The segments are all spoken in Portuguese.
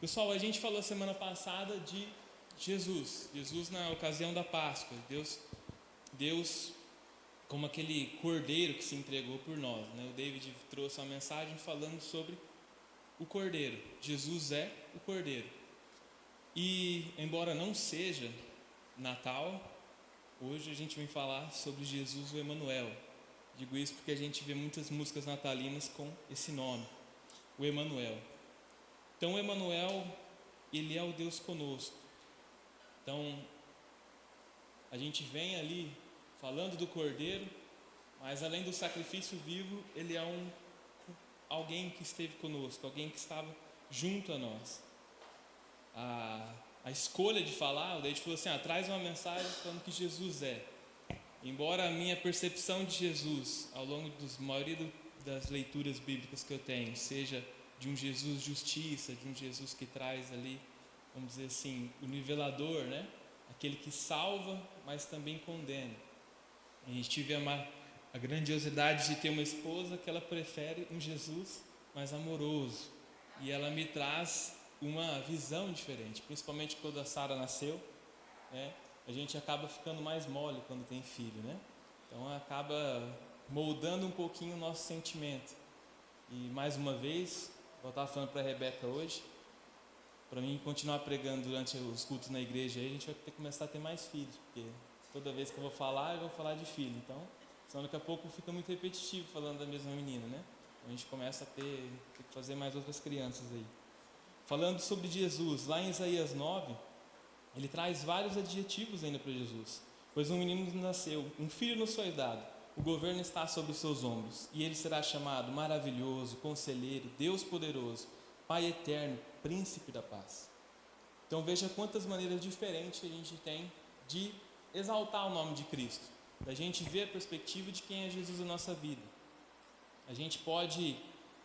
Pessoal, a gente falou semana passada de Jesus na ocasião da Páscoa, Deus como aquele cordeiro que se entregou por nós, né? O David trouxe uma mensagem falando sobre o cordeiro. Jesus é o cordeiro. E embora não seja Natal, hoje a gente vem falar sobre Jesus, o Emanuel. Digo isso porque a gente vê muitas músicas natalinas com esse nome, o Emanuel. Então o Emanuel, ele é o Deus conosco. Então a gente vem ali falando do cordeiro, mas além do sacrifício vivo, ele é alguém que esteve conosco, alguém que estava junto a nós. A escolha de falar, o David falou assim, traz uma mensagem falando que Jesus é. Embora a minha percepção de Jesus, ao longo da maioria das leituras bíblicas que eu tenho, seja de um Jesus justiça, de um Jesus que traz ali, vamos dizer assim, o nivelador, né? Aquele que salva, mas também condena. A gente tive a grandiosidade de ter uma esposa que ela prefere um Jesus mais amoroso. E ela me traz uma visão diferente, principalmente quando a Sara nasceu, né? A gente acaba ficando mais mole quando tem filho, né? Então acaba moldando um pouquinho o nosso sentimento. E mais uma vez, eu estava falando para a Rebeca hoje, para mim continuar pregando durante os cultos na igreja, aí a gente vai ter que começar a ter mais filhos, porque toda vez que eu vou falar de filho. Então, senão daqui a pouco fica muito repetitivo falando da mesma menina, né? A gente começa a ter que fazer mais outras crianças aí. Falando sobre Jesus, lá em Isaías 9, ele traz vários adjetivos ainda para Jesus. Pois um menino nasceu, um filho nos foi dado, o governo está sobre os seus ombros, e ele será chamado maravilhoso, conselheiro, Deus poderoso, Pai eterno, príncipe da paz. Então veja quantas maneiras diferentes a gente tem de exaltar o nome de Cristo, da gente ver a perspectiva de quem é Jesus na nossa vida. A gente pode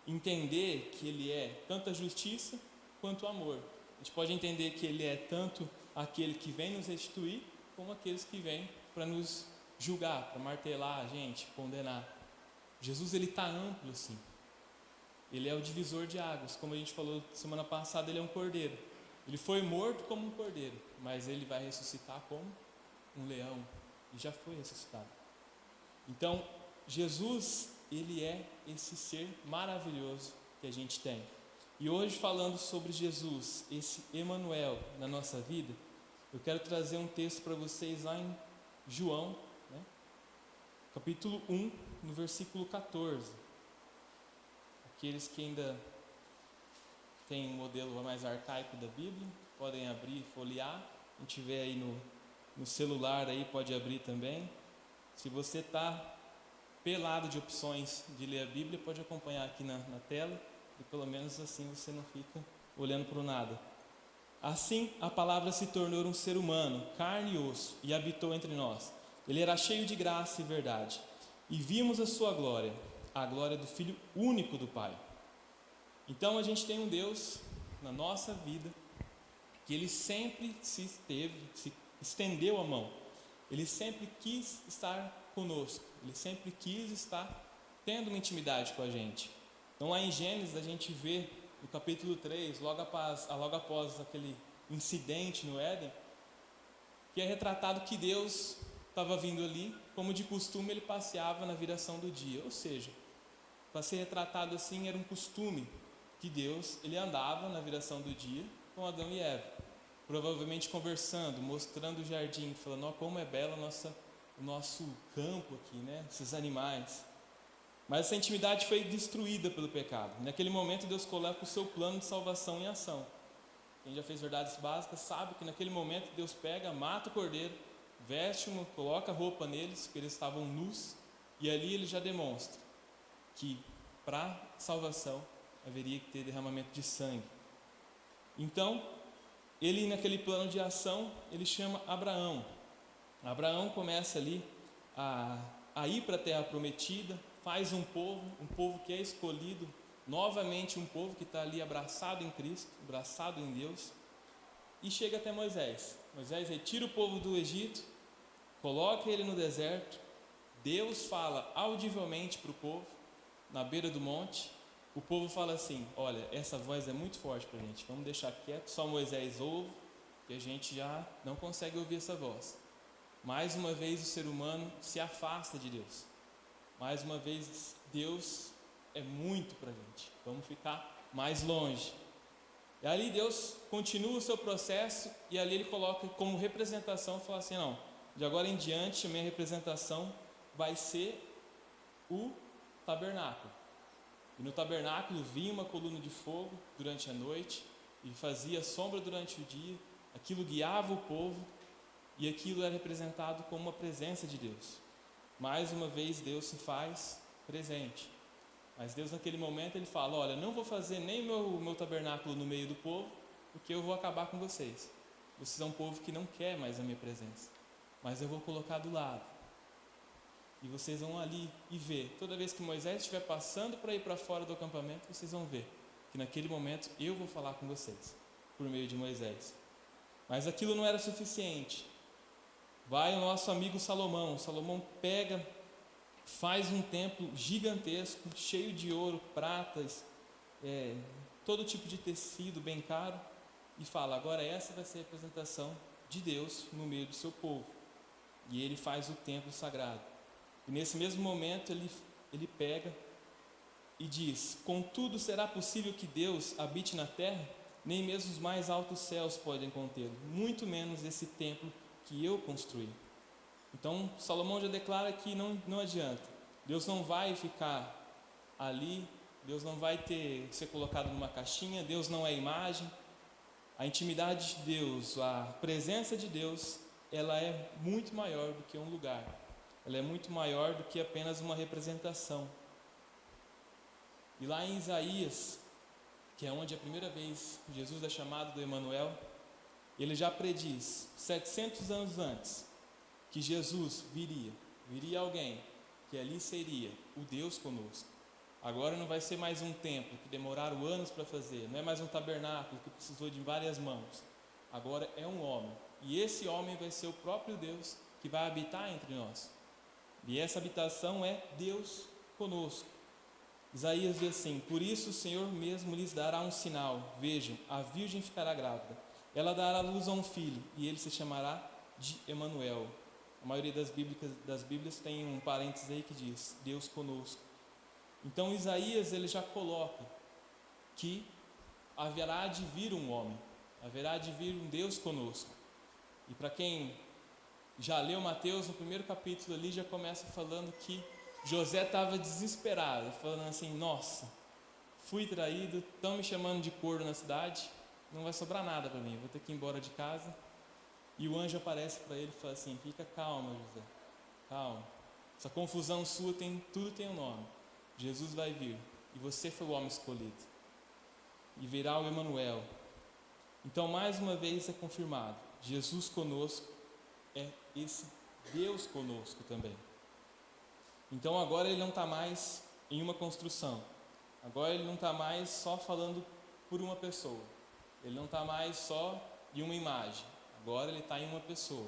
entender que Ele é tanto a justiça quanto o amor. A gente pode entender que Ele é tanto aquele que vem nos restituir, como aqueles que vêm para nos julgar, para martelar a gente, condenar. Jesus, Ele está amplo assim. Ele é o divisor de águas, como a gente falou semana passada, Ele é um cordeiro. Ele foi morto como um cordeiro, mas Ele vai ressuscitar como um leão, e já foi ressuscitado. Então, Jesus, Ele é esse ser maravilhoso que a gente tem. E hoje, falando sobre Jesus, esse Emanuel na nossa vida, eu quero trazer um texto para vocês lá em João, né? Capítulo 1, no versículo 14. Aqueles que ainda têm um modelo mais arcaico da Bíblia, podem abrir e folhear. A gente vê aí no celular, aí pode abrir também. Se você está pelado de opções de ler a Bíblia, pode acompanhar aqui na tela, e pelo menos assim você não fica olhando para o nada. Assim a palavra se tornou um ser humano, carne e osso, e habitou entre nós. Ele era cheio de graça e verdade, e vimos a sua glória, a glória do Filho único do Pai. Então a gente tem um Deus na nossa vida, que Ele sempre se estendeu a mão. Ele sempre quis estar conosco, Ele sempre quis estar tendo uma intimidade com a gente. Então lá em Gênesis a gente vê no capítulo 3, logo após aquele incidente no Éden, que é retratado que Deus estava vindo ali, como de costume ele passeava na viração do dia. Ou seja, para ser retratado assim era um costume que Deus, ele andava na viração do dia com Adão e Eva, provavelmente conversando, mostrando o jardim, falando, como é belo o nosso campo aqui, né? Esses animais. Mas essa intimidade foi destruída pelo pecado. Naquele momento Deus coloca o seu plano de salvação em ação. Quem já fez verdades básicas sabe que naquele momento Deus pega, mata o cordeiro, coloca roupa neles, porque eles estavam nus, e ali ele já demonstra que para salvação haveria que ter derramamento de sangue. Então, ele naquele plano de ação, ele chama Abraão. Abraão começa ali a ir para a terra prometida, faz um povo que é escolhido, novamente um povo que está ali abraçado em Cristo, abraçado em Deus, e chega até Moisés. Moisés retira o povo do Egito, coloca ele no deserto, Deus fala audivelmente para o povo, na beira do monte, o povo fala assim: olha, essa voz é muito forte para a gente, vamos deixar quieto, só Moisés ouve, que a gente já não consegue ouvir essa voz. Mais uma vez o ser humano se afasta de Deus. Mais uma vez Deus é muito para a gente, vamos ficar mais longe. E ali Deus continua o seu processo e ali Ele coloca como representação, fala assim: não, de agora em diante a minha representação vai ser o tabernáculo. E no tabernáculo vinha uma coluna de fogo durante a noite e fazia sombra durante o dia, aquilo guiava o povo e aquilo era representado como uma presença de Deus. Mais uma vez Deus se faz presente. Mas Deus naquele momento Ele fala: olha, não vou fazer nem o meu tabernáculo no meio do povo, porque eu vou acabar com vocês. Vocês são um povo que não quer mais a minha presença, mas eu vou colocar do lado. E vocês vão ali e ver. Toda vez que Moisés estiver passando para ir para fora do acampamento, vocês vão ver que naquele momento eu vou falar com vocês, por meio de Moisés. Mas aquilo não era suficiente. Vai o nosso amigo Salomão. Salomão pega, faz um templo gigantesco, cheio de ouro, pratas, todo tipo de tecido bem caro, e fala: agora essa vai ser a representação de Deus no meio do seu povo. E ele faz o templo sagrado. E nesse mesmo momento ele pega e diz: contudo será possível que Deus habite na terra? Nem mesmo os mais altos céus podem contê-lo, muito menos esse templo que eu construí. Então Salomão já declara que não adianta, Deus não vai ficar ali, Deus não vai ser colocado numa caixinha, Deus não é imagem. A intimidade de Deus, a presença de Deus, ela é muito maior do que um lugar, ela é muito maior do que apenas uma representação. E lá em Isaías, que é onde a primeira vez Jesus é chamado do Emanuel, ele já prediz 700 anos antes que Jesus viria alguém que ali seria o Deus conosco. Agora não vai ser mais um templo que demoraram anos para fazer, não é mais um tabernáculo que precisou de várias mãos. Agora é um homem, e esse homem vai ser o próprio Deus que vai habitar entre nós. E essa habitação é Deus conosco. Isaías diz assim: por isso o Senhor mesmo lhes dará um sinal, vejam, a virgem ficará grávida, ela dará luz a um filho, e ele se chamará de Emanuel. A maioria das Bíblias tem um parênteses aí que diz Deus conosco. Então Isaías ele já coloca que haverá de vir um homem, haverá de vir um Deus conosco. E para quem já leu Mateus, no primeiro capítulo ali já começa falando que José estava desesperado, falando assim: nossa, fui traído, estão me chamando de corno na cidade, não vai sobrar nada para mim, vou ter que ir embora de casa. E o anjo aparece para ele e fala assim: fica calma, José, calma, essa confusão sua tudo tem um nome, Jesus vai vir, e você foi o homem escolhido, e virá o Emanuel. Então mais uma vez é confirmado, Jesus conosco é esse Deus conosco também. Então agora ele não está mais em uma construção, agora ele não está mais só falando por uma pessoa, ele não está mais só em uma imagem, agora ele está em uma pessoa,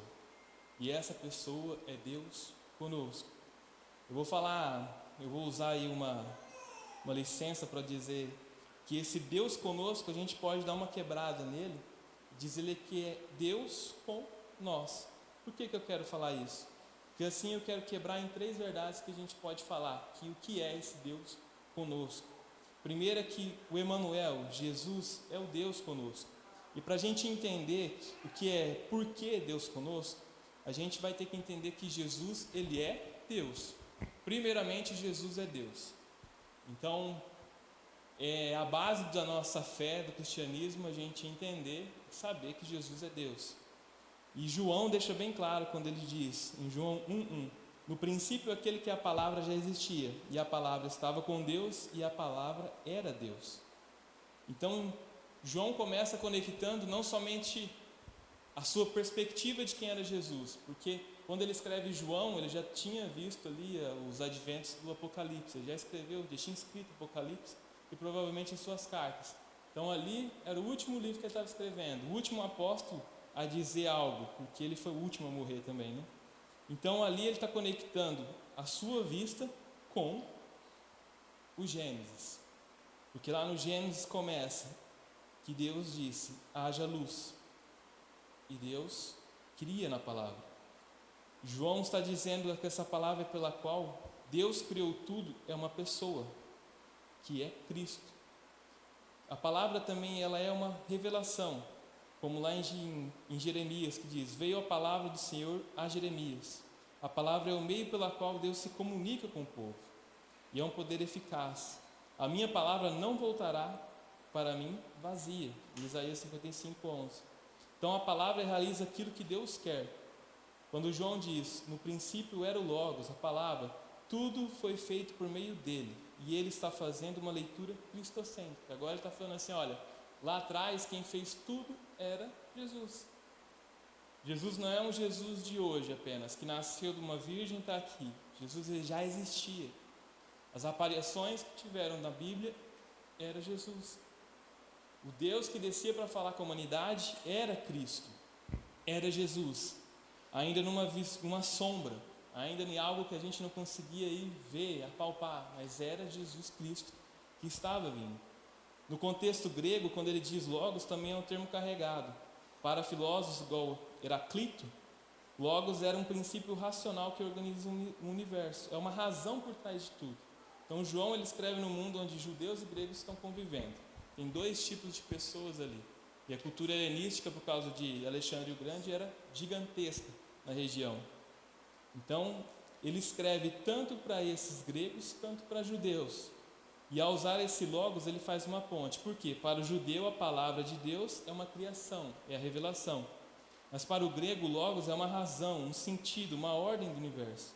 e essa pessoa é Deus conosco. Eu vou usar aí uma licença para dizer que esse Deus conosco, a gente pode dar uma quebrada nele, dizer que é Deus com nós. Por que eu quero falar isso? Porque assim eu quero quebrar em 3 verdades que a gente pode falar, que o que é esse Deus conosco. Primeiro é que o Emanuel, Jesus, é o Deus conosco. E para a gente entender o que é, por que Deus conosco, a gente vai ter que entender que Jesus, ele é Deus. Primeiramente, Jesus é Deus. Então, a base da nossa fé, do cristianismo, a gente entender e saber que Jesus é Deus. E João deixa bem claro quando ele diz, em João 1:1, no princípio aquele que a palavra já existia, e a palavra estava com Deus, e a palavra era Deus. Então, João começa conectando não somente a sua perspectiva de quem era Jesus, porque quando ele escreve João, ele já tinha visto ali os adventos do Apocalipse, ele já tinha escrito Apocalipse, e provavelmente em suas cartas. Então ali era o último livro que ele estava escrevendo, o último apóstolo a dizer algo, porque ele foi o último a morrer também, né? Então ali ele está conectando a sua vista com o Gênesis. Porque lá no Gênesis começa que Deus disse, haja luz. E Deus cria na palavra. João está dizendo que essa palavra pela qual Deus criou tudo é uma pessoa, que é Cristo. A palavra também ela é uma revelação, como lá em Jeremias que diz, veio a palavra do Senhor a Jeremias. A palavra é o meio pela qual Deus se comunica com o povo. E é um poder eficaz. A minha palavra não voltará para mim vazia. Isaías 55:11. Então a palavra realiza aquilo que Deus quer. Quando João diz, no princípio era o Logos, a palavra, tudo foi feito por meio dele. E ele está fazendo uma leitura cristocêntrica. Agora ele está falando assim, olha, lá atrás quem fez tudo era Jesus. Jesus não é um Jesus de hoje apenas, que nasceu de uma virgem e está aqui. Jesus ele já existia. As aparições que tiveram na Bíblia era Jesus. O Deus que descia para falar com a humanidade era Cristo, era Jesus. Ainda numa sombra, ainda em algo que a gente não conseguia ir ver, apalpar, mas era Jesus Cristo que estava vindo. No contexto grego, quando ele diz logos, também é um termo carregado. Para filósofos igual Heraclito, logos era um princípio racional que organiza o universo, é uma razão por trás de tudo. Então João ele escreve no mundo onde judeus e gregos estão convivendo. Tem dois tipos de pessoas ali. E a cultura helenística, por causa de Alexandre o Grande, era gigantesca na região. Então ele escreve tanto para esses gregos, quanto para judeus. E ao usar esse logos, ele faz uma ponte. Por quê? Para o judeu, a palavra de Deus é uma criação, é a revelação. Mas para o grego, o logos é uma razão, um sentido, uma ordem do universo.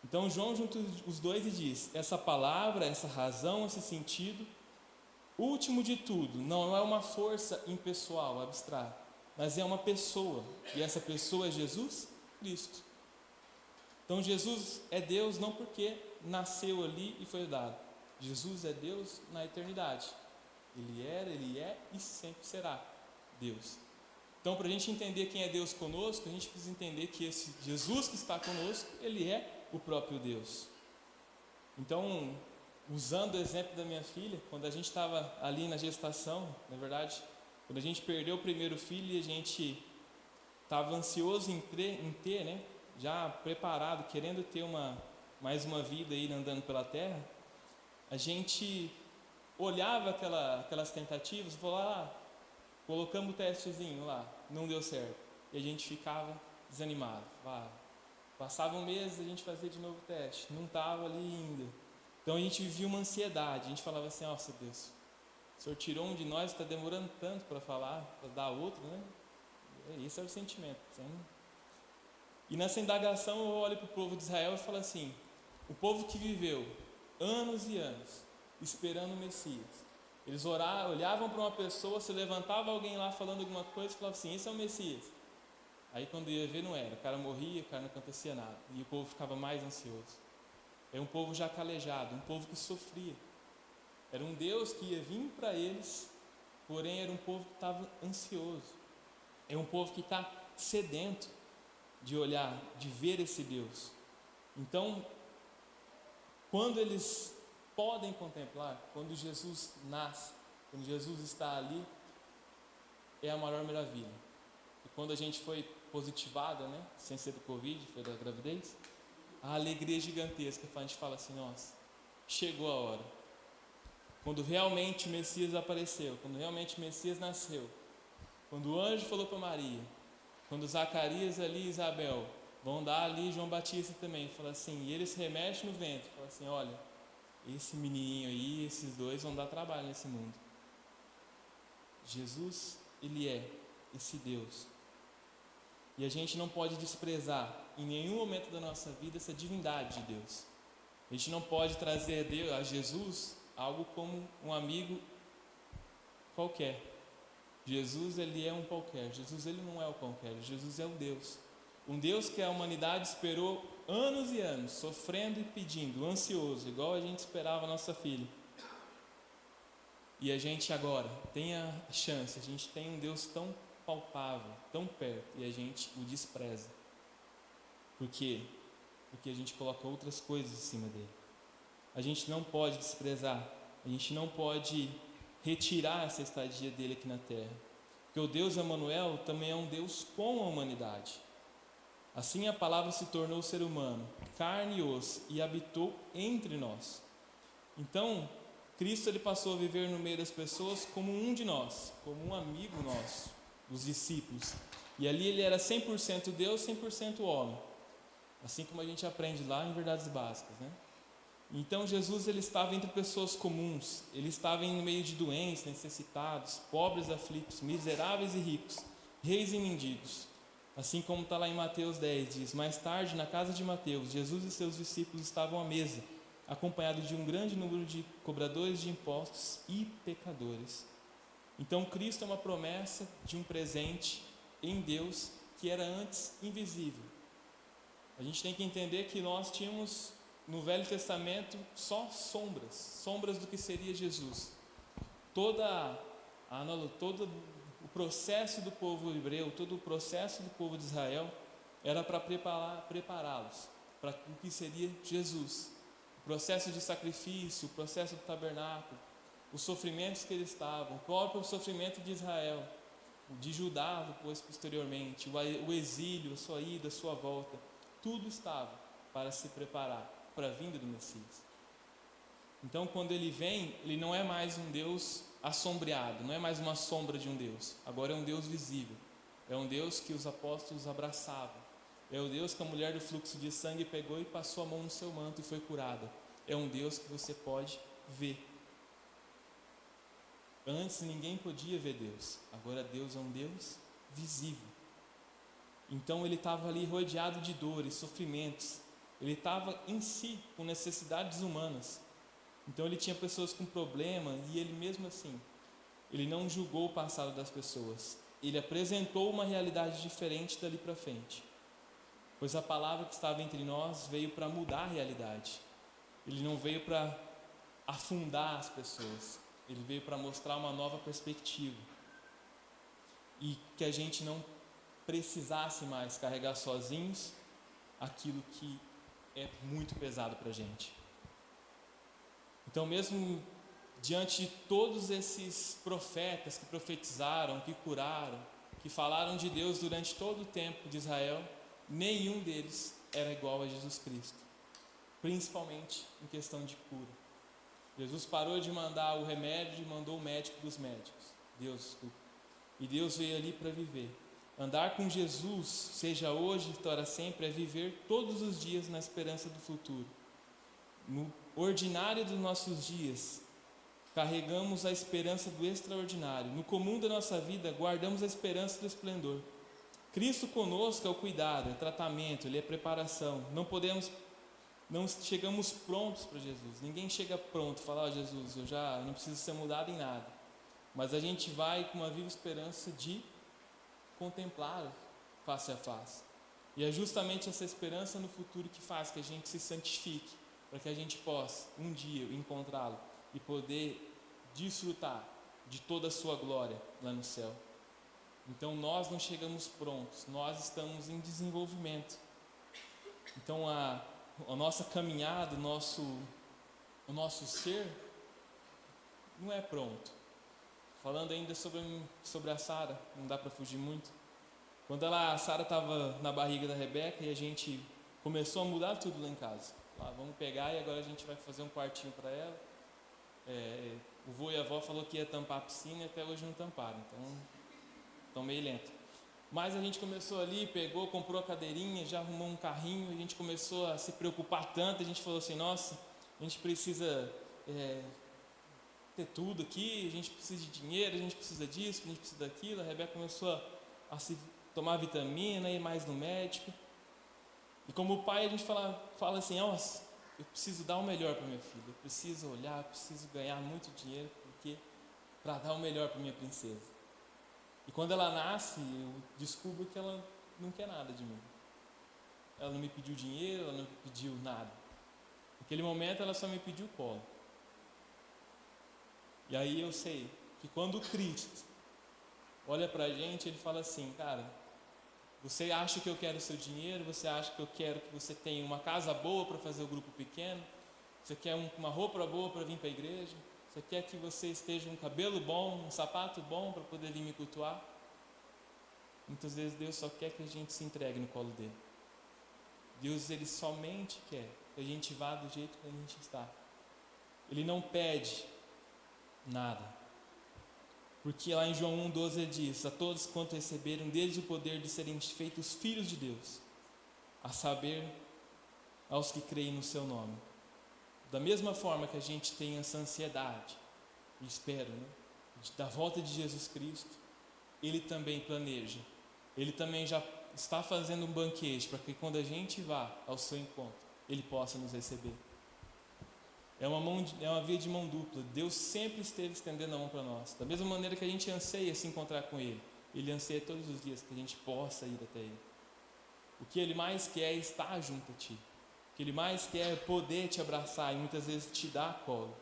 Então João junta os dois e diz, essa palavra, essa razão, esse sentido, último de tudo, não é uma força impessoal, abstrata, mas é uma pessoa. E essa pessoa é Jesus Cristo. Então Jesus é Deus não porque nasceu ali e foi dado. Jesus é Deus na eternidade. Ele era, Ele é e sempre será Deus. Então, para a gente entender quem é Deus conosco, a gente precisa entender que esse Jesus que está conosco, Ele é o próprio Deus. Então, usando o exemplo da minha filha, quando a gente estava ali na gestação, na verdade, quando a gente perdeu o primeiro filho e a gente estava ansioso em ter, né, já preparado, querendo ter mais uma vida aí andando pela terra, a gente olhava aquelas tentativas e falava, colocamos o testezinho lá, não deu certo. E a gente ficava desanimado. Passava um mês, a gente fazia de novo o teste, não estava ali ainda. Então a gente vivia uma ansiedade, a gente falava assim, nossa Deus, o Senhor tirou um de nós, está demorando tanto para falar, para dar outro, né? Esse é o sentimento. E nessa indagação eu olho para o povo de Israel e falo assim, o povo que viveu anos e anos esperando o Messias, eles olhavam para uma pessoa, se levantava alguém lá falando alguma coisa e falavam assim, esse é o Messias. Aí quando ia ver não era, o cara morria, o cara não acontecia nada, e o povo ficava mais ansioso. É um povo já calejado, um povo que sofria. Era um Deus que ia vir para eles, porém era um povo que estava ansioso. É um povo que está sedento de olhar, de ver esse Deus. Então, quando eles podem contemplar, quando Jesus nasce, quando Jesus está ali, é a maior maravilha. E quando a gente foi positivada, né, sem ser do Covid, foi da gravidez, a alegria gigantesca, a gente fala assim, nossa, chegou a hora. Quando realmente o Messias apareceu, quando realmente o Messias nasceu, quando o anjo falou para Maria, quando Zacarias ali e Isabel vão dar ali João Batista também, fala assim, e ele se remexe no ventre, fala assim, olha, esse menininho aí, esses dois vão dar trabalho nesse mundo. Jesus, Ele é esse Deus. E a gente não pode desprezar em nenhum momento da nossa vida essa divindade de Deus. A gente não pode trazer a Jesus algo como um amigo qualquer. Jesus, Ele é um qualquer. Jesus, Ele não é o qualquer. Jesus é o Deus. Um Deus que a humanidade esperou anos e anos, sofrendo e pedindo, ansioso, igual a gente esperava a nossa filha. E a gente agora tem a chance, a gente tem um Deus tão palpável, tão perto, e a gente o despreza. Por quê? Porque a gente coloca outras coisas em cima dele. A gente não pode desprezar A gente não pode retirar essa estadia dele aqui na terra. Porque o Deus Emanuel também é um Deus com a humanidade. Assim a palavra se tornou ser humano, carne e osso, e habitou entre nós. Então, Cristo ele passou a viver no meio das pessoas como um de nós, como um amigo nosso, dos discípulos. E ali ele era 100% Deus, 100% homem. Assim como a gente aprende lá em Verdades Básicas, né? Então Jesus ele estava entre pessoas comuns, ele estava no meio de doentes, necessitados, pobres, aflitos, miseráveis e ricos, reis e mendigos. Assim como está lá em Mateus 10, diz: mais tarde, na casa de Mateus, Jesus e seus discípulos estavam à mesa, acompanhados de um grande número de cobradores de impostos e pecadores. Então Cristo é uma promessa de um presente em Deus que era antes invisível. A gente tem que entender que nós tínhamos no Velho Testamento só sombras do que seria Jesus. Todo o processo do povo hebreu, todo o processo do povo de Israel era para prepará-los para o que seria Jesus. O processo de sacrifício, o processo do tabernáculo, os sofrimentos que eles estavam, o próprio sofrimento de Israel, o de Judá depois posteriormente, o exílio, a sua ida, a sua volta, tudo estava para se preparar para a vinda do Messias. Então, quando ele vem, ele não é mais um Deus assombreado, não é mais uma sombra de um Deus. Agora é um Deus visível. É um Deus que os apóstolos abraçavam. É o Deus que a mulher do fluxo de sangue pegou e passou a mão no seu manto e foi curada. É um Deus que você pode ver. Antes ninguém podia ver Deus. Agora Deus é um Deus visível. Então ele estava ali rodeado de dores, sofrimentos. Ele estava em si com necessidades humanas. Então ele tinha pessoas com problema e ele mesmo assim, ele não julgou o passado das pessoas. Ele apresentou uma realidade diferente dali para frente. Pois a palavra que estava entre nós veio para mudar a realidade. Ele não veio para afundar as pessoas. Ele veio para mostrar uma nova perspectiva. E que a gente não precisasse mais carregar sozinhos aquilo que é muito pesado para a gente. Então, mesmo diante de todos esses profetas que profetizaram, que curaram, que falaram de Deus durante todo o tempo de Israel, nenhum deles era igual a Jesus Cristo, principalmente em questão de cura. Jesus parou de mandar o remédio e mandou o médico dos médicos, Deus. E Deus veio ali para viver. Andar com Jesus, seja hoje e para sempre, é viver todos os dias na esperança do futuro. No ordinário dos nossos dias, carregamos a esperança do extraordinário. No comum da nossa vida, guardamos a esperança do esplendor. Cristo conosco é o cuidado, é tratamento, Ele é preparação. Não chegamos prontos para Jesus. Ninguém chega pronto e fala: Jesus, eu já não preciso ser mudado em nada. Mas a gente vai com uma viva esperança de contemplar face a face. E é justamente essa esperança no futuro que faz que a gente se santifique, para que a gente possa um dia encontrá-lo e poder desfrutar de toda a sua glória lá no céu. Então nós não chegamos prontos, nós estamos em desenvolvimento. Então a nossa caminhada, o nosso ser não é pronto. Falando ainda sobre a Sara, não dá para fugir muito. Quando a Sara estava na barriga da Rebeca e a gente começou a mudar tudo lá em casa. Vamos pegar e agora a gente vai fazer um quartinho para ela. O vô e a avó falou que ia tampar a piscina e até hoje não tamparam, então estão meio lento. Mas a gente começou ali, pegou, comprou a cadeirinha, já arrumou um carrinho, a gente começou a se preocupar tanto, a gente falou assim: nossa, a gente precisa ter tudo aqui, a gente precisa de dinheiro, a gente precisa disso, a gente precisa daquilo. A Rebeca começou a se tomar vitamina, ir mais no médico. E como pai a gente fala assim: nossa, eu preciso dar o melhor para minha filha, eu preciso olhar, eu preciso ganhar muito dinheiro para dar o melhor para minha princesa. E quando ela nasce, eu descubro que ela não quer nada de mim. Ela não me pediu dinheiro, ela não me pediu nada. Naquele momento ela só me pediu colo. E aí eu sei que quando Cristo olha pra gente, Ele fala assim: cara, você acha que eu quero o seu dinheiro? Você acha que eu quero que você tenha uma casa boa para fazer o grupo pequeno? Você quer uma roupa boa para vir para a igreja? Só quer que você esteja um cabelo bom, um sapato bom para poder vir me cultuar. Muitas vezes Deus só quer que a gente se entregue no colo dele. Deus, ele somente quer que a gente vá do jeito que a gente está. Ele não pede nada. Porque lá em João 1,12 ele diz: a todos quanto receberam deles o poder de serem feitos filhos de Deus, a saber, aos que creem no seu nome. Da mesma forma que a gente tem essa ansiedade e espera, da volta de Jesus Cristo, ele também planeja, ele também já está fazendo um banquete para que quando a gente vá ao seu encontro, ele possa nos receber. É uma via de mão dupla. Deus sempre esteve estendendo a mão para nós. Da mesma maneira que a gente anseia se encontrar com ele, ele anseia todos os dias que a gente possa ir até ele. O que ele mais quer é estar junto a ti. O que ele mais quer é poder te abraçar e muitas vezes te dar colo.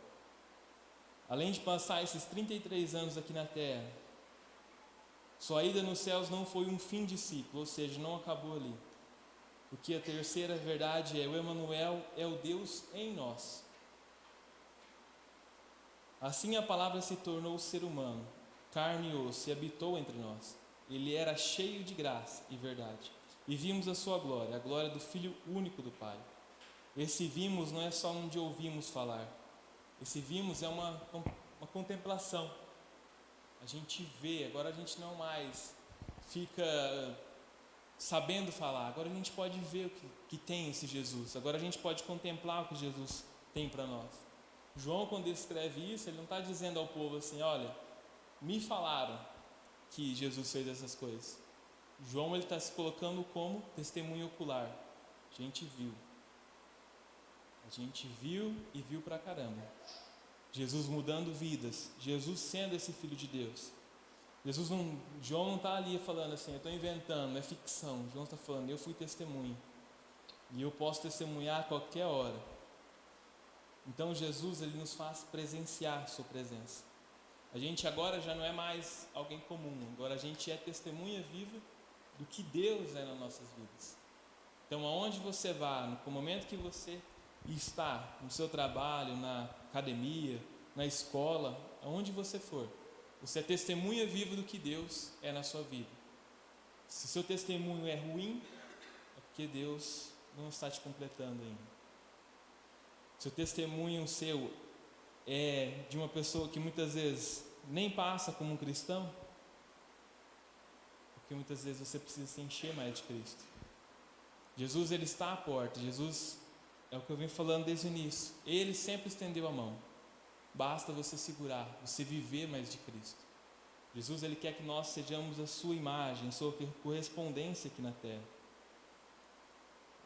Além de passar esses 33 anos aqui na terra, sua ida nos céus não foi um fim de ciclo, ou seja, não acabou ali. Porque a terceira verdade é: o Emanuel é o Deus em nós. Assim a palavra se tornou ser humano, carne e osso, e habitou entre nós. Ele era cheio de graça e verdade. E vimos a sua glória, a glória do Filho único do Pai. Esse vimos não é só onde ouvimos falar. Esse vimos é uma contemplação. A gente vê, agora a gente não mais fica sabendo falar. Agora a gente pode ver o que tem esse Jesus. Agora a gente pode contemplar o que Jesus tem para nós. João, quando ele escreve isso, ele não está dizendo ao povo assim: olha, me falaram que Jesus fez essas coisas. João, ele está se colocando como testemunho ocular. A gente viu e viu pra caramba. Jesus mudando vidas, Jesus sendo esse Filho de Deus. João não está ali falando assim: eu estou inventando, é ficção. João está falando: eu fui testemunha e eu posso testemunhar a qualquer hora. Então Jesus, ele nos faz presenciar sua presença. A gente agora já não é mais alguém comum, agora a gente é testemunha viva do que Deus é nas nossas vidas. Então aonde você vá, no momento que você está, no seu trabalho, na academia, na escola, aonde você for, você é testemunha viva do que Deus é na sua vida. Se seu testemunho é ruim, é porque Deus não está te completando ainda. Se o testemunho seu é de uma pessoa que muitas vezes nem passa como um cristão, porque muitas vezes você precisa se encher mais de Cristo. Jesus, ele está à porta. Jesus, é o que eu venho falando desde o início, ele sempre estendeu a mão. Basta você segurar, você viver mais de Cristo. Jesus, ele quer que nós sejamos a sua imagem, a sua correspondência aqui na terra.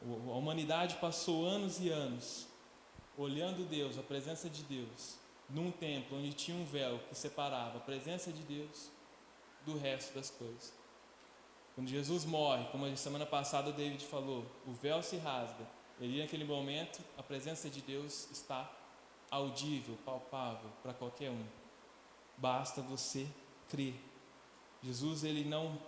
A humanidade passou anos e anos olhando Deus, a presença de Deus, num templo onde tinha um véu que separava a presença de Deus do resto das coisas. Quando Jesus morre, como a semana passada o David falou, o véu se rasga. E naquele momento a presença de Deus está audível, palpável para qualquer um. Basta você crer. Jesus, ele não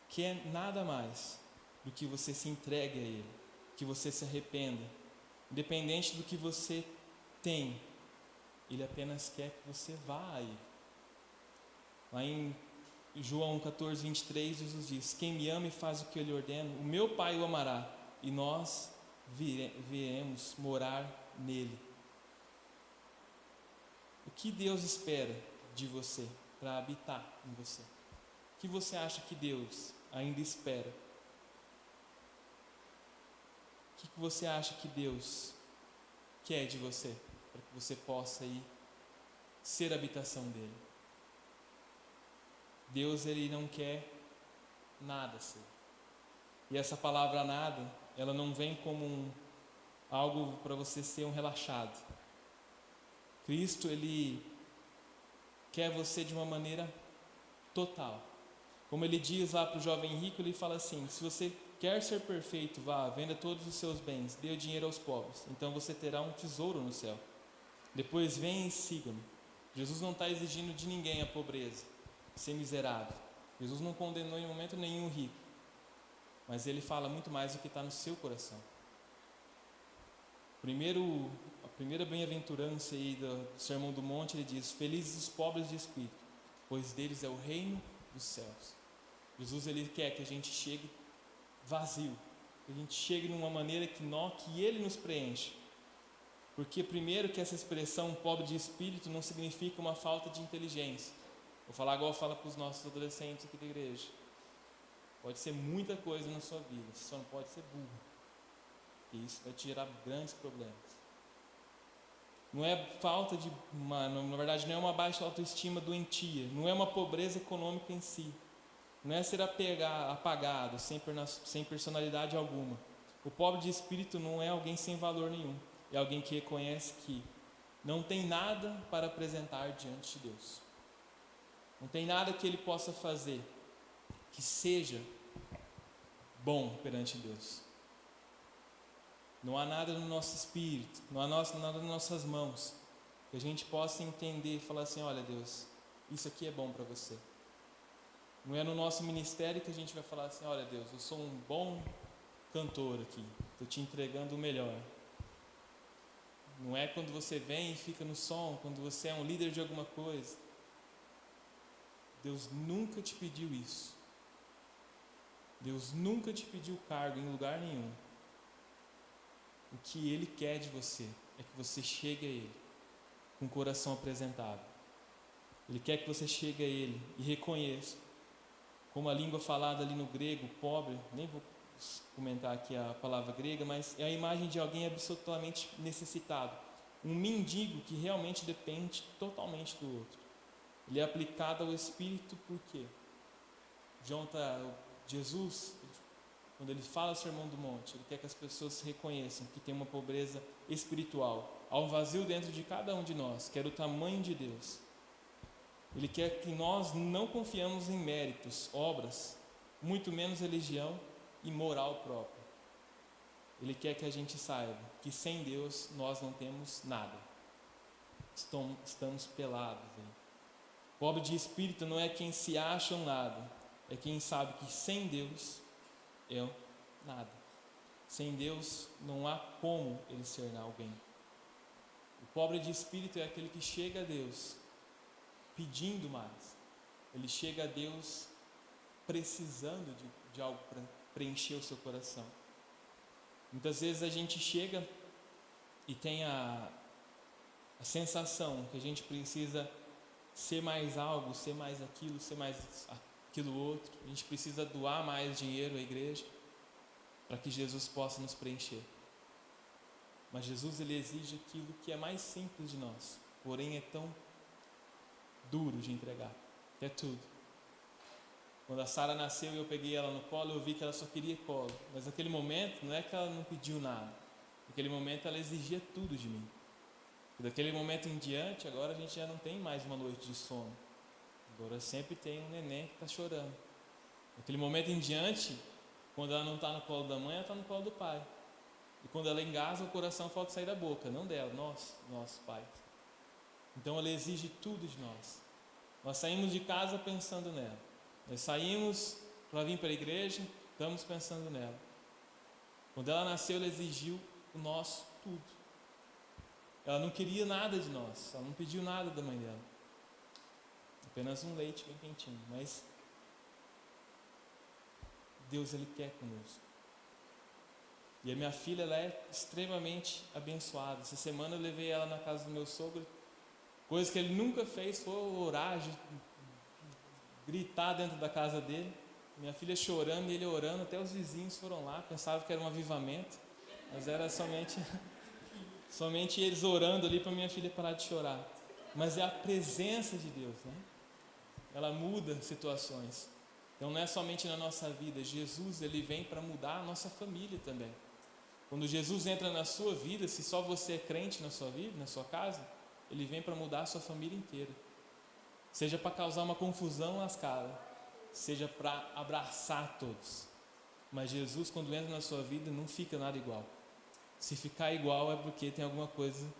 quer nada mais do que você se entregue a ele, que você se arrependa. Independente do que você tem, ele apenas quer que você vá a ele. Lá em João 14, 23, Jesus diz: quem me ama e faz o que eu lhe ordeno, o meu Pai o amará, e nós viremos morar nele. O que Deus espera de você para habitar em você? O que você acha que Deus ainda espera? O que você acha que Deus quer de você para que você possa ir ser a habitação dele? Deus, ele não quer nada seu. E essa palavra nada, ela não vem como algo para você ser um relaxado. Cristo, ele quer você de uma maneira total. Como ele diz lá para o jovem rico, ele fala assim: se você quer ser perfeito, vá, venda todos os seus bens, dê o dinheiro aos pobres, então você terá um tesouro no céu. Depois venha e siga-me. Jesus não está exigindo de ninguém a pobreza, ser miserável. Jesus não condenou em momento nenhum o rico, mas ele fala muito mais do que está no seu coração. A primeira bem-aventurança aí do Sermão do Monte, ele diz: felizes os pobres de espírito, pois deles é o reino dos céus. Jesus, ele quer que a gente chegue vazio, que a gente chegue numa maneira que ele nos preenche. Porque primeiro que essa expressão pobre de espírito não significa uma falta de inteligência. Vou falar igual fala para os nossos adolescentes aqui da igreja. Pode ser muita coisa na sua vida, você só não pode ser burro. E isso vai te gerar grandes problemas. Não é falta de, na verdade não é uma baixa autoestima doentia, não é uma pobreza econômica em si. Não é ser apagado, sem personalidade alguma. O pobre de espírito não é alguém sem valor nenhum. É alguém que reconhece que não tem nada para apresentar diante de Deus. Não tem nada que ele possa fazer que seja bom perante Deus. Não há nada no nosso espírito, não há nada nas nossas mãos que a gente possa entender e falar assim: olha Deus, isso aqui é bom para você. Não é no nosso ministério que a gente vai falar assim: olha Deus, eu sou um bom cantor aqui, estou te entregando o melhor. Não é quando você vem e fica no som, quando você é um líder de alguma coisa. Deus nunca te pediu isso. Deus nunca te pediu cargo em lugar nenhum. O que Ele quer de você é que você chegue a Ele com o coração apresentado. Ele quer que você chegue a Ele e reconheça, como a língua falada ali no grego, pobre, nem vou comentar aqui a palavra grega, mas é a imagem de alguém absolutamente necessitado, um mendigo que realmente depende totalmente do outro. Ele é aplicado ao Espírito porque Jesus, quando ele fala o Sermão do Monte, ele quer que as pessoas reconheçam que tem uma pobreza espiritual, há um vazio dentro de cada um de nós, que é do tamanho de Deus. Ele quer que nós não confiamos em méritos, obras, muito menos religião e moral própria. Ele quer que a gente saiba que sem Deus nós não temos nada. Estamos pelados. Hein? Pobre de espírito não é quem se acha um nada, é quem sabe que sem Deus é nada. Sem Deus não há como ele ser alguém. O pobre de espírito é aquele que chega a Deus pedindo mais. Ele chega a Deus precisando de algo para preencher o seu coração. Muitas vezes a gente chega e tem a sensação que a gente precisa ser mais algo, ser mais aquilo, ser mais aquilo outro. A gente precisa doar mais dinheiro à igreja para que Jesus possa nos preencher. Mas Jesus, ele exige aquilo que é mais simples de nós, porém é tão duro de entregar, que é tudo. Quando a Sara nasceu e eu peguei ela no colo, eu vi que ela só queria colo. Mas naquele momento, não é que ela não pediu nada. Naquele momento ela exigia tudo de mim. E daquele momento em diante, agora a gente já não tem mais uma noite de sono. Agora sempre tem um neném que está chorando. Naquele momento em diante, quando ela não está no colo da mãe, ela está no colo do pai. E quando ela engasa, o coração falta sair da boca, não dela, nosso pai. Então ela exige tudo de nós. Nós saímos de casa pensando nela. Nós saímos para vir para a igreja, estamos pensando nela. Quando ela nasceu, ela exigiu o nosso tudo. Ela não queria nada de nós, ela não pediu nada da mãe dela. Apenas um leite bem quentinho, mas Deus, ele quer conosco. E a minha filha, ela é extremamente abençoada. Essa semana eu levei ela na casa do meu sogro. Coisa que ele nunca fez foi orar, gritar dentro da casa dele. Minha filha chorando e ele orando, até os vizinhos foram lá, pensavam que era um avivamento, mas era somente eles orando ali para minha filha parar de chorar. Mas é a presença de Deus, né? Ela muda situações. Então não é somente na nossa vida, Jesus, ele vem para mudar a nossa família também. Quando Jesus entra na sua vida, se só você é crente na sua vida, na sua casa, ele vem para mudar a sua família inteira. Seja para causar uma confusão lascada, seja para abraçar todos. Mas Jesus, quando entra na sua vida, não fica nada igual. Se ficar igual é porque tem alguma coisa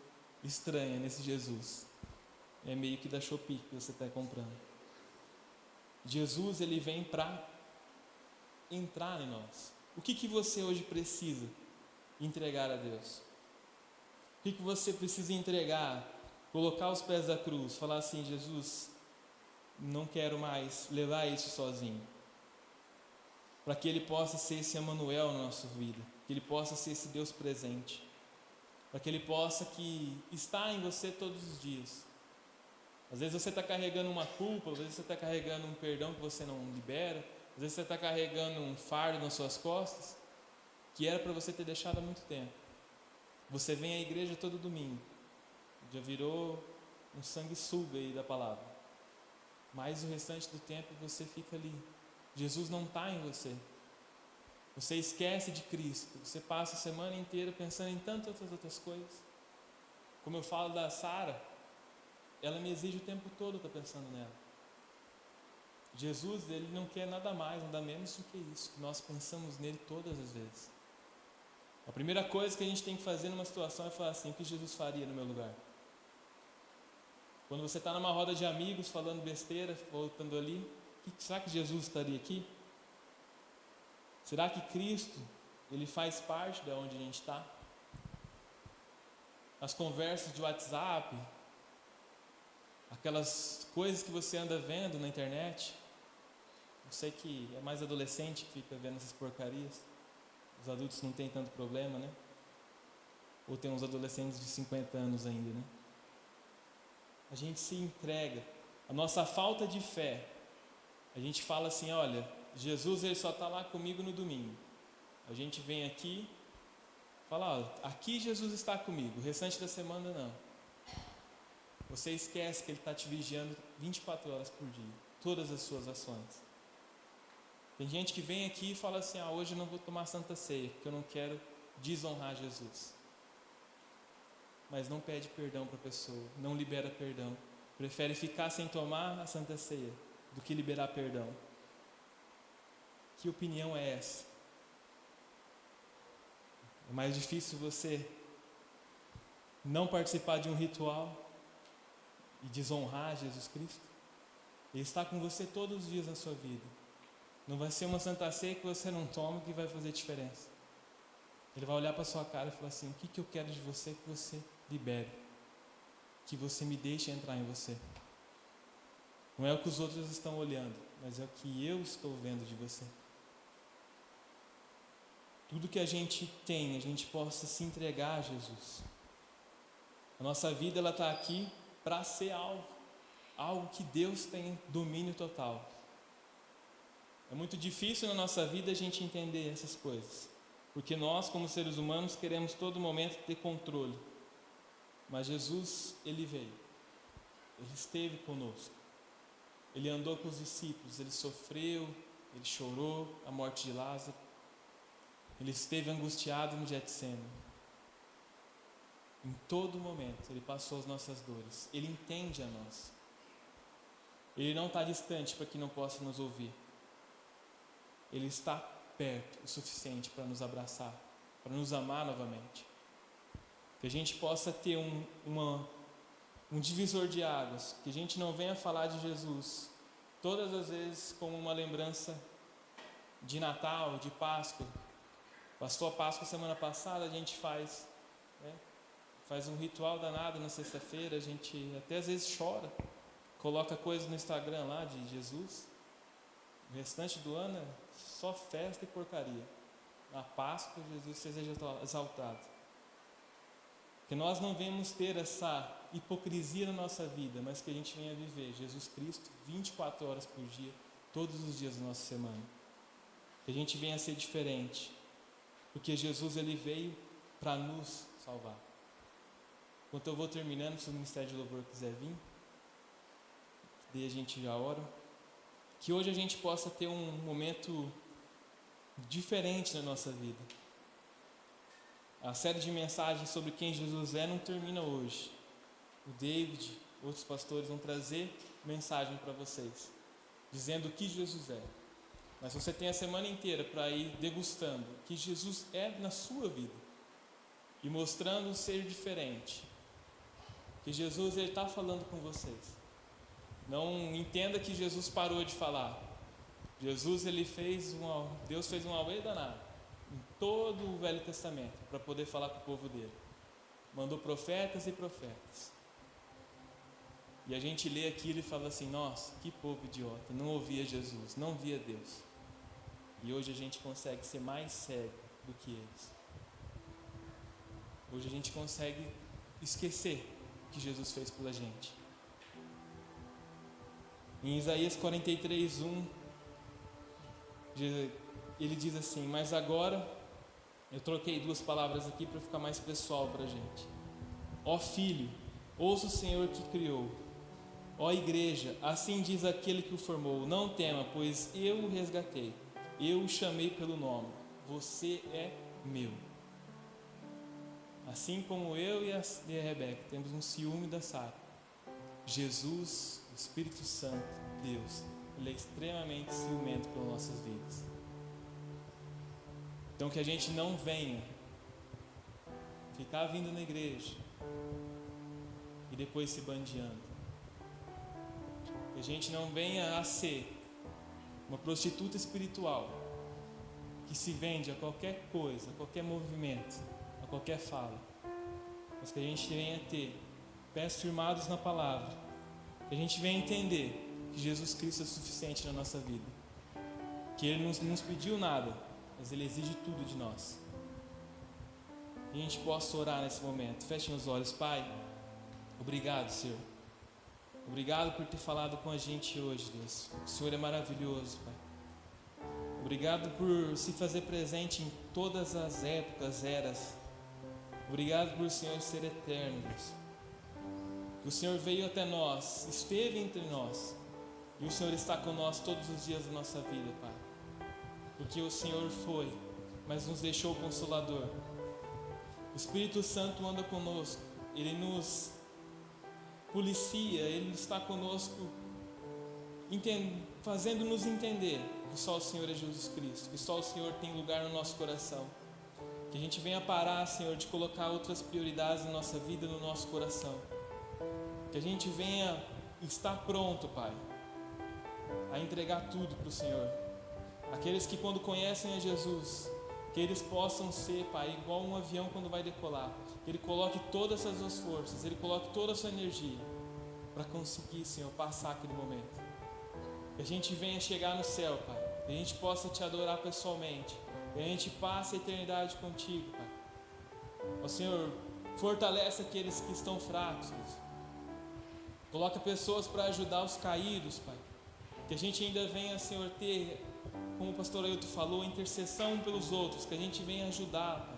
estranha nesse Jesus. É meio que da Shopee que você está comprando. Jesus, ele vem para entrar em nós. O que você hoje precisa entregar a Deus? O que você precisa entregar? Colocar os pés da cruz, falar assim: Jesus, não quero mais levar isso sozinho. Para que Ele possa ser esse Emanuel na nossa vida, que Ele possa ser esse Deus presente, para que Ele possa estar em você todos os dias. Às vezes você está carregando uma culpa, às vezes você está carregando um perdão que você não libera, às vezes você está carregando um fardo nas suas costas, que era para você ter deixado há muito tempo. Você vem à igreja todo domingo, já virou um sanguessuga aí da palavra, mas o restante do tempo você fica ali. Jesus não está em você. Você esquece de Cristo. Você passa a semana inteira pensando em tantas outras coisas. Como eu falo da Sara, ela me exige o tempo todo estar pensando nela. Jesus, Ele não quer nada mais, nada menos do que isso. Nós pensamos nele todas as vezes. A primeira coisa que a gente tem que fazer numa situação é falar assim: o que Jesus faria no meu lugar? Quando você está numa roda de amigos falando besteira, voltando ali, será que Jesus estaria aqui? Será que Cristo, Ele faz parte de onde a gente está? As conversas de WhatsApp, aquelas coisas que você anda vendo na internet. Eu sei que é mais adolescente que fica vendo essas porcarias. Os adultos não têm tanto problema, né? Ou tem uns adolescentes de 50 anos ainda, né? A gente se entrega. A nossa falta de fé, a gente fala assim: olha, Jesus, Ele só está lá comigo no domingo. A gente vem aqui, fala: ó, aqui Jesus está comigo, o restante da semana não. Você esquece que Ele está te vigiando 24 horas por dia, todas as suas ações. Tem gente que vem aqui e fala assim: hoje eu não vou tomar Santa Ceia, porque eu não quero desonrar Jesus. Mas não pede perdão para a pessoa, não libera perdão. Prefere ficar sem tomar a Santa Ceia do que liberar perdão. Que opinião é essa? É mais difícil você não participar de um ritual e desonrar Jesus Cristo? Ele está com você todos os dias na sua vida. Não vai ser uma Santa Ceia que você não toma que vai fazer diferença. Ele vai olhar para a sua cara e falar assim: o que eu quero de você? Que você libere, que você me deixe entrar em você. Não é o que os outros estão olhando, mas é o que eu estou vendo de você. Tudo que a gente tem, a gente possa se entregar a Jesus. A nossa vida, ela está aqui para ser algo que Deus tem domínio total. É muito difícil na nossa vida a gente entender essas coisas, porque nós, como seres humanos, queremos todo momento ter controle. Mas Jesus, Ele veio, Ele esteve conosco, Ele andou com os discípulos, Ele sofreu, Ele chorou a morte de Lázaro, Ele esteve angustiado no Getsemane. Em todo momento Ele passou as nossas dores, Ele entende a nós. Ele não está distante para que não possa nos ouvir. Ele está perto o suficiente para nos abraçar, para nos amar novamente. Que a gente possa ter um divisor de águas, que a gente não venha falar de Jesus todas as vezes como uma lembrança de Natal, de Páscoa. Passou a Páscoa semana passada, a gente faz um ritual danado na sexta-feira, a gente até às vezes chora, coloca coisas no Instagram lá de Jesus. O restante do ano é só festa e porcaria. Na Páscoa, Jesus seja exaltado. Que nós não venhamos ter essa hipocrisia na nossa vida, mas que a gente venha viver Jesus Cristo 24 horas por dia, todos os dias da nossa semana. Que a gente venha ser diferente, porque Jesus, Ele veio para nos salvar. Enquanto eu vou terminando, se o Ministério de Louvor quiser vir, daí a gente já ora. Que hoje a gente possa ter um momento diferente na nossa vida. A série de mensagens sobre quem Jesus é não termina hoje. O David, outros pastores vão trazer mensagem para vocês, dizendo o que Jesus é. Mas você tem a semana inteira para ir degustando o que Jesus é na sua vida e mostrando ser diferente. Que Jesus, Ele está falando com vocês. Não entenda que Jesus parou de falar. Jesus, Deus fez um auê danado em todo o Velho Testamento para poder falar com o povo dele. mandou profetas e profetas. E a gente lê aquilo e fala assim: nossa, que povo idiota, não ouvia Jesus, não via Deus. E hoje a gente consegue ser mais cego do que eles. Hoje a gente consegue esquecer o que Jesus fez pela gente. Em Isaías 43:1, ele diz assim: mas agora, eu troquei duas palavras aqui para ficar mais pessoal para a gente. Ó filho, ouça o Senhor que criou. Ó igreja, assim diz aquele que o formou: não tema, pois eu o resgatei, eu o chamei pelo nome, você é meu. Assim como eu e a Rebeca temos um ciúme da Sara, Jesus, o Espírito Santo, Deus, Ele é extremamente ciumento pelas nossas vidas. Então que a gente não venha ficar vindo na igreja e depois se bandeando. Que a gente não venha a ser uma prostituta espiritual que se vende a qualquer coisa, a qualquer movimento, a qualquer fala. Mas que a gente venha ter pés firmados na palavra. Que a gente venha entender que Jesus Cristo é suficiente na nossa vida. Que Ele não nos pediu nada, mas Ele exige tudo de nós. Que a gente possa orar nesse momento. Fechem os olhos. Pai, obrigado, Senhor. Obrigado por ter falado com a gente hoje, Deus. O Senhor é maravilhoso, Pai. Obrigado por se fazer presente em todas as épocas, eras. Obrigado por o Senhor ser eterno, Deus. Que o Senhor veio até nós, esteve entre nós. E o Senhor está conosco todos os dias da nossa vida, Pai. Porque o Senhor foi, mas nos deixou o Consolador. O Espírito Santo anda conosco. Ele nos policia, Ele está conosco, fazendo-nos entender que só o Senhor é Jesus Cristo, que só o Senhor tem lugar no nosso coração. Que a gente venha parar, Senhor, de colocar outras prioridades na nossa vida, no nosso coração. Que a gente venha estar pronto, Pai, a entregar tudo para o Senhor. Aqueles que quando conhecem a Jesus, que eles possam ser, Pai, igual um avião quando vai decolar. Que Ele coloque todas as suas forças, Ele coloque toda a sua energia para conseguir, Senhor, passar aquele momento. Que a gente venha chegar no céu, Pai. Que a gente possa Te adorar pessoalmente. Que a gente passe a eternidade contigo, Pai. Ó Senhor, fortalece aqueles que estão fracos, Deus. Coloca pessoas para ajudar os caídos, Pai. Que a gente ainda venha, Senhor, ter, como o pastor Ailton falou, intercessão pelos outros. Que a gente venha ajudar, Pai,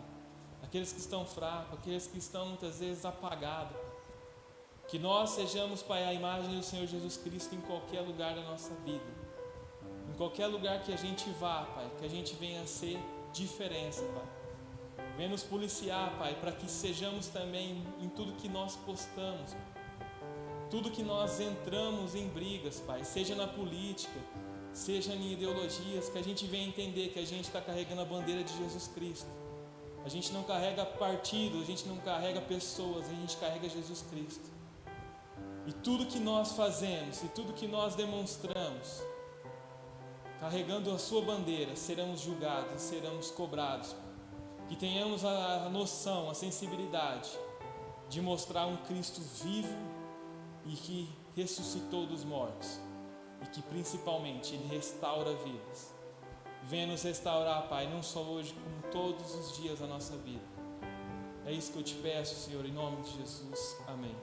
aqueles que estão fracos, aqueles que estão muitas vezes apagados. Que nós sejamos, Pai, a imagem do Senhor Jesus Cristo em qualquer lugar da nossa vida. Em qualquer lugar que a gente vá, Pai, que a gente venha a ser diferença, Pai. Venha nos policiar, Pai, para que sejamos também em tudo que nós postamos, Pai. Tudo que nós entramos em brigas, Pai, seja na política, seja em ideologias, que a gente venha entender que a gente está carregando a bandeira de Jesus Cristo. A gente não carrega partido, a gente não carrega pessoas, a gente carrega Jesus Cristo. E tudo que nós fazemos, e tudo que nós demonstramos, carregando a sua bandeira, seremos julgados e seremos cobrados. Que tenhamos a noção, a sensibilidade de mostrar um Cristo vivo e que ressuscitou dos mortos. E que principalmente Ele restaura vidas. Venha nos restaurar, Pai, não só hoje, como todos os dias da nossa vida. É isso que eu te peço, Senhor, em nome de Jesus. Amém.